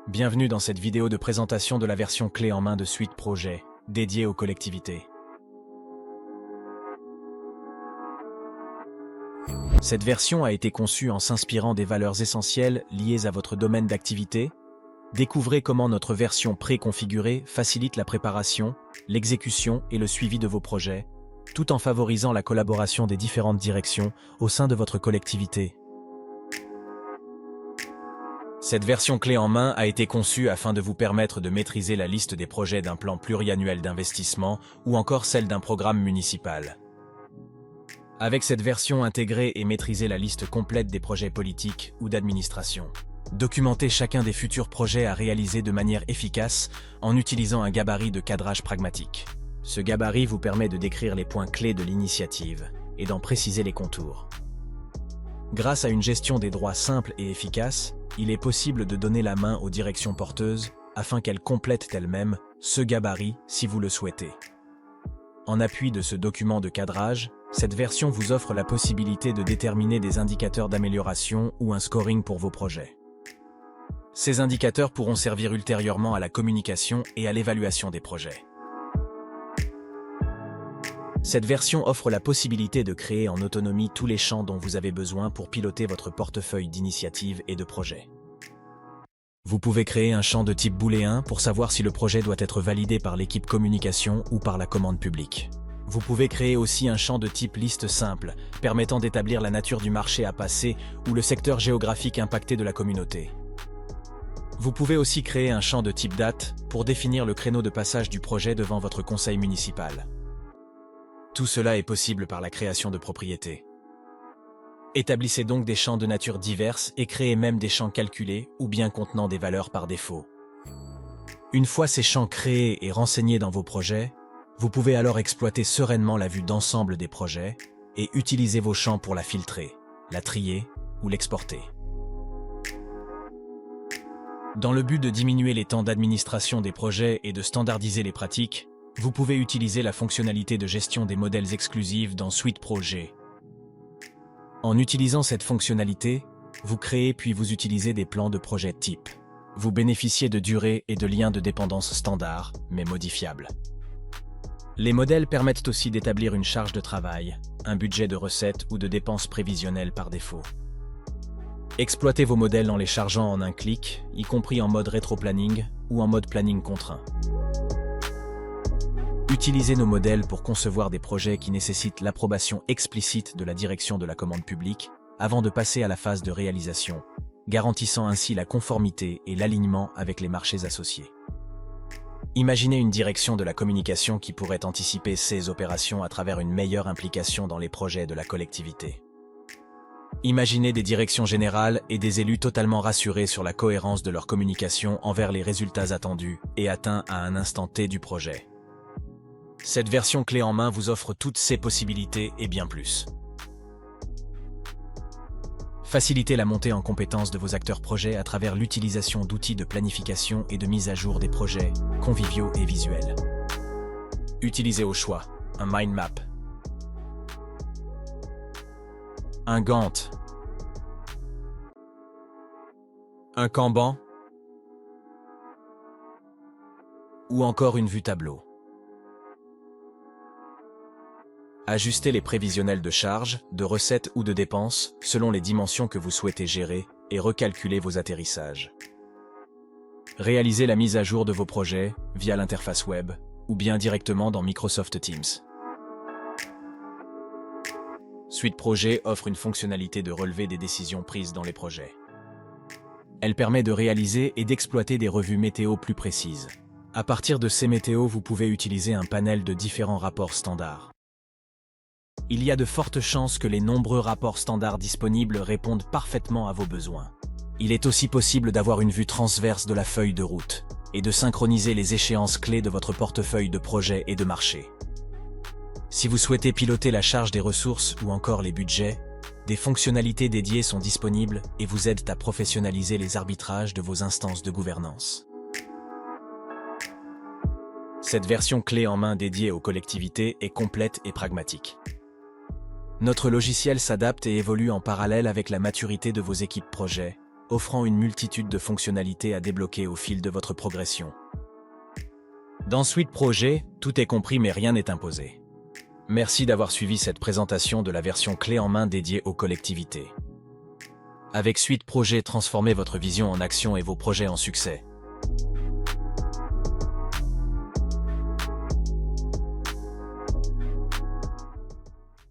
Bienvenue dans cette vidéo de présentation de la version clé en main de Suite Projet, dédiée aux collectivités. Cette version a été conçue en s'inspirant des valeurs essentielles liées à votre domaine d'activité. Découvrez comment notre version préconfigurée facilite la préparation, l'exécution et le suivi de vos projets, tout en favorisant la collaboration des différentes directions au sein de votre collectivité. Cette version clé en main a été conçue afin de vous permettre de maîtriser la liste des projets d'un plan pluriannuel d'investissement ou encore celle d'un programme municipal. Avec cette version, intégrée et maîtriser la liste complète des projets politiques ou d'administration. Documentez chacun des futurs projets à réaliser de manière efficace en utilisant un gabarit de cadrage pragmatique. Ce gabarit vous permet de décrire les points clés de l'initiative et d'en préciser les contours. Grâce à une gestion des droits simple et efficace, il est possible de donner la main aux directions porteuses afin qu'elles complètent elles-mêmes ce gabarit si vous le souhaitez. En appui de ce document de cadrage, cette version vous offre la possibilité de déterminer des indicateurs d'amélioration ou un scoring pour vos projets. Ces indicateurs pourront servir ultérieurement à la communication et à l'évaluation des projets. Cette version offre la possibilité de créer en autonomie tous les champs dont vous avez besoin pour piloter votre portefeuille d'initiatives et de projets. Vous pouvez créer un champ de type booléen pour savoir si le projet doit être validé par l'équipe communication ou par la commande publique. Vous pouvez créer aussi un champ de type liste simple, permettant d'établir la nature du marché à passer ou le secteur géographique impacté de la communauté. Vous pouvez aussi créer un champ de type date pour définir le créneau de passage du projet devant votre conseil municipal. Tout cela est possible par la création de propriétés. Établissez donc des champs de nature diverses et créez même des champs calculés ou bien contenant des valeurs par défaut. Une fois ces champs créés et renseignés dans vos projets, vous pouvez alors exploiter sereinement la vue d'ensemble des projets et utiliser vos champs pour la filtrer, la trier ou l'exporter. Dans le but de diminuer les temps d'administration des projets et de standardiser les pratiques, vous pouvez utiliser la fonctionnalité de gestion des modèles exclusifs dans Suite Projet. En utilisant cette fonctionnalité, vous créez puis vous utilisez des plans de projet type. Vous bénéficiez de durées et de liens de dépendance standards, mais modifiables. Les modèles permettent aussi d'établir une charge de travail, un budget de recettes ou de dépenses prévisionnelles par défaut. Exploitez vos modèles en les chargeant en un clic, y compris en mode rétro-planning ou en mode planning contraint. Utilisez nos modèles pour concevoir des projets qui nécessitent l'approbation explicite de la direction de la commande publique avant de passer à la phase de réalisation, garantissant ainsi la conformité et l'alignement avec les marchés associés. Imaginez une direction de la communication qui pourrait anticiper ces opérations à travers une meilleure implication dans les projets de la collectivité. Imaginez des directions générales et des élus totalement rassurés sur la cohérence de leur communication envers les résultats attendus et atteints à un instant T du projet. Cette version clé en main vous offre toutes ces possibilités et bien plus. Facilitez la montée en compétence de vos acteurs projets à travers l'utilisation d'outils de planification et de mise à jour des projets, conviviaux et visuels. Utilisez au choix un mind map, un Gantt, un Kanban ou encore une vue tableau. Ajustez les prévisionnels de charges, de recettes ou de dépenses selon les dimensions que vous souhaitez gérer et recalculez vos atterrissages. Réalisez la mise à jour de vos projets via l'interface web ou bien directement dans Microsoft Teams. Suite Projet offre une fonctionnalité de relevé des décisions prises dans les projets. Elle permet de réaliser et d'exploiter des revues météo plus précises. À partir de ces météos, vous pouvez utiliser un panel de différents rapports standards. Il y a de fortes chances que les nombreux rapports standards disponibles répondent parfaitement à vos besoins. Il est aussi possible d'avoir une vue transverse de la feuille de route et de synchroniser les échéances clés de votre portefeuille de projets et de marché. Si vous souhaitez piloter la charge des ressources ou encore les budgets, des fonctionnalités dédiées sont disponibles et vous aident à professionnaliser les arbitrages de vos instances de gouvernance. Cette version clé en main dédiée aux collectivités est complète et pragmatique. Notre logiciel s'adapte et évolue en parallèle avec la maturité de vos équipes projets, offrant une multitude de fonctionnalités à débloquer au fil de votre progression. Dans Suite Projet, tout est compris mais rien n'est imposé. Merci d'avoir suivi cette présentation de la version clé en main dédiée aux collectivités. Avec Suite Projet, transformez votre vision en action et vos projets en succès.